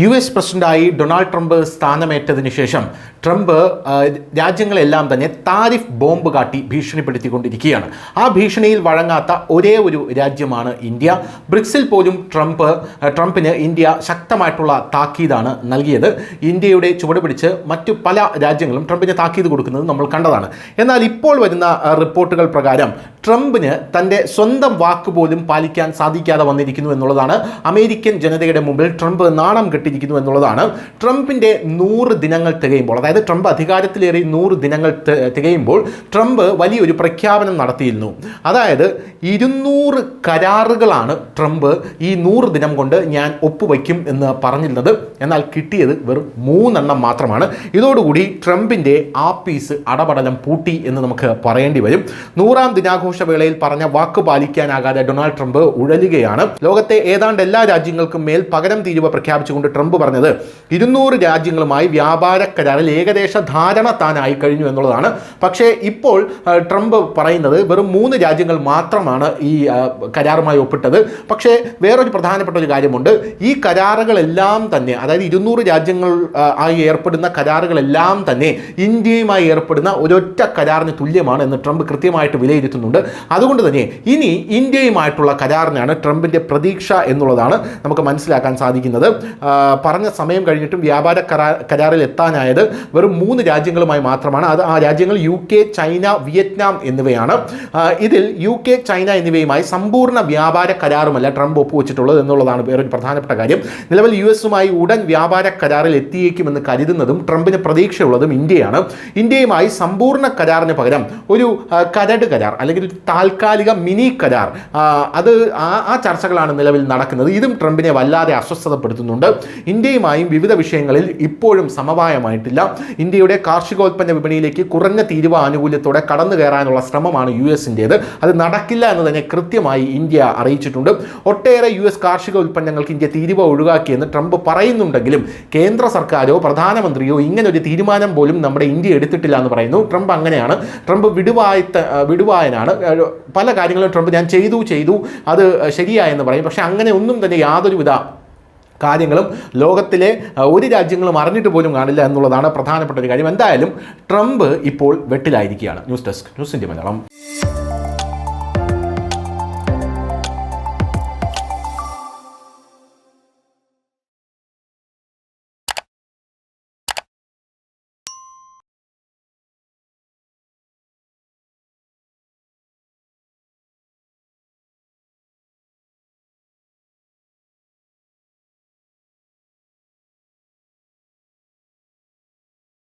US പ്രസിഡന്റായി Donald Trump സ്ഥാനമേറ്റതിന് ശേഷം Trump രാജ്യങ്ങളെല്ലാം തന്നെ താരിഫ് ബോംബ് കാട്ടി ഭീഷണിപ്പെടുത്തിക്കൊണ്ടിരിക്കുകയാണ്. ആ ഭീഷണിയിൽ വഴങ്ങാത്ത ഒരേ ഒരു രാജ്യമാണ് ഇന്ത്യ. ബ്രിക്സിൽ പോലും ട്രംപിന് ഇന്ത്യ ശക്തമായിട്ടുള്ള താക്കീതാണ് നൽകിയത്. ഇന്ത്യയുടെ ചുവട് പിടിച്ച് മറ്റു പല രാജ്യങ്ങളും ട്രംപിന് താക്കീത് കൊടുക്കുന്നത് നമ്മൾ കണ്ടതാണ്. എന്നാൽ ഇപ്പോൾ വരുന്ന റിപ്പോർട്ടുകൾ പ്രകാരം ട്രംപിന് തൻ്റെ സ്വന്തം വാക്ക് പോലും പാലിക്കാൻ സാധിക്കാതെ വന്നിരിക്കുന്നു എന്നുള്ളതാണ്. അമേരിക്കൻ ജനതയുടെ മുമ്പിൽ ട്രംപ് നാണം കെട്ടിരിക്കുന്നു എന്നുള്ളതാണ്. ട്രംപിൻ്റെ 100 ദിനങ്ങൾ തികയുമ്പോൾ, അതായത് ട്രംപ് അധികാരത്തിലേറി 100 ദിനങ്ങൾ തികയുമ്പോൾ ട്രംപ് വലിയൊരു പ്രഖ്യാപനം നടത്തിയിരുന്നു. അതായത് 200 കരാറുകളാണ് ട്രംപ് ഈ 100 ദിനം കൊണ്ട് ഞാൻ ഒപ്പുവയ്ക്കും എന്ന് പറഞ്ഞിരുന്നത്. എന്നാൽ കിട്ടിയത് വെറും 3 എണ്ണം മാത്രമാണ്. ഇതോടുകൂടി ട്രംപിൻ്റെ ആപ്പീസ് അടപടലം പൂട്ടി എന്ന് നമുക്ക് പറയേണ്ടി വരും. 100ാം ദിനാഘോഷ വേളയിൽ പറഞ്ഞ വാക്ക് പാലിക്കാനാകാതെ ഡൊണാൾഡ് ട്രംപ് ഉഴലുകയാണ്. ലോകത്തെ ഏതാണ്ട് എല്ലാ രാജ്യങ്ങൾക്കും മേൽ പകരം തീരുവ പ്രഖ്യാപിച്ചുകൊണ്ട് ട്രംപ് പറഞ്ഞത് 200 രാജ്യങ്ങളുമായി വ്യാപാര കരാറിൽ ഏകദേശ ധാരണ താനായി കഴിഞ്ഞു എന്നുള്ളതാണ്. പക്ഷേ ഇപ്പോൾ ട്രംപ് പറയുന്നത് വെറും 3 രാജ്യങ്ങൾ മാത്രമാണ് ഈ കരാറുമായി ഒപ്പിട്ടത്. പക്ഷേ വേറൊരു പ്രധാനപ്പെട്ട ഒരു കാര്യമുണ്ട്. ഈ കരാറുകളെല്ലാം തന്നെ, അതായത് 200 രാജ്യങ്ങൾ ആയി ഏർപ്പെടുന്ന കരാറുകളെല്ലാം തന്നെ ഇന്ത്യയുമായി ഏർപ്പെടുന്ന ഒരൊറ്റ കരാറിന് തുല്യമാണ് എന്ന് ട്രംപ് കൃത്യമായിട്ട് വിലയിരുത്തുന്നുണ്ട്. അതുകൊണ്ട് തന്നെ ഇനി ഇന്ത്യയുമായിട്ടുള്ള കരാറിനാണ് ട്രംപിൻ്റെ പ്രതീക്ഷ എന്നുള്ളതാണ് നമുക്ക് മനസ്സിലാക്കാൻ സാധിക്കുന്നത്. പറഞ്ഞ സമയം കഴിഞ്ഞിട്ടും വ്യാപാര കരാറിൽ എത്താനായത് വെറും 3 രാജ്യങ്ങളുമായി മാത്രമാണ്. ആ രാജ്യങ്ങൾ UK, ചൈന, വിയറ്റ്നാം എന്നിവയാണ്. ഇതിൽ UK, ചൈന എന്നിവയുമായി സമ്പൂർണ്ണ വ്യാപാര കരാറുമല്ല ട്രംപ് ഒപ്പുവെച്ചിട്ടുള്ളത് എന്നുള്ളതാണ് വേറൊരു പ്രധാനപ്പെട്ട കാര്യം. നിലവിൽ US ഉടൻ വ്യാപാര കരാറിൽ എത്തിയേക്കുമെന്ന് കരുതുന്നതും ട്രംപിന് പ്രതീക്ഷയുള്ളതും ഇന്ത്യയാണ്. ഇന്ത്യയുമായി സമ്പൂർണ്ണ കരാറിന് പകരം ഒരു കരട് കരാർ അല്ലെങ്കിൽ ഒരു താൽക്കാലിക മിനി കരാർ, അത് ആ ചർച്ചകളാണ് നിലവിൽ നടക്കുന്നത്. ഇതും ട്രംപിനെ വല്ലാതെ അസ്വസ്ഥതപ്പെടുത്തുന്നുണ്ട്. ഇന്ത്യയുമായും വിവിധ വിഷയങ്ങളിൽ ഇപ്പോഴും സമവായമായിട്ടില്ല. ഇന്ത്യയുടെ കാർഷികോൽപ്പന്ന വിപണിയിലേക്ക് കുറഞ്ഞ തീരുവ ആനുകൂല്യത്തോടെ കടന്നു കയറാനുള്ള ശ്രമമാണ് US-ൻ്റേത്. അത് നടക്കില്ല എന്ന് തന്നെ കൃത്യമായി ഇന്ത്യ അറിയിച്ചിട്ടുണ്ട്. ഒട്ടേറെ US കാർഷിക ഉൽപ്പന്നങ്ങൾക്ക് ഇന്ത്യ തീരുവ ഒഴിവാക്കിയെന്ന് ട്രംപ് പറയുന്നുണ്ടെങ്കിലും കേന്ദ്ര സർക്കാരോ പ്രധാനമന്ത്രിയോ ഇങ്ങനൊരു തീരുമാനം പോലും നമ്മുടെ ഇന്ത്യ എടുത്തിട്ടില്ല എന്ന് പറയുന്നു. ട്രംപ് അങ്ങനെയാണ്. ട്രംപ് വിടുവായനാണ്. പല കാര്യങ്ങളും ട്രംപ് ഞാൻ ചെയ്തു അത് ശരിയായെന്ന് പറയും. പക്ഷേ അങ്ങനെ ഒന്നും തന്നെ യാതൊരുവിധ കാര്യങ്ങളും ലോകത്തിലെ ഒരു രാജ്യങ്ങളും അറിഞ്ഞിട്ട് പോലും കാണില്ല എന്നുള്ളതാണ് പ്രധാനപ്പെട്ട ഒരു കാര്യം. എന്തായാലും ട്രംപ് ഇപ്പോൾ വെട്ടിലായിരിക്കുകയാണ്. News desk, news India Malayalam.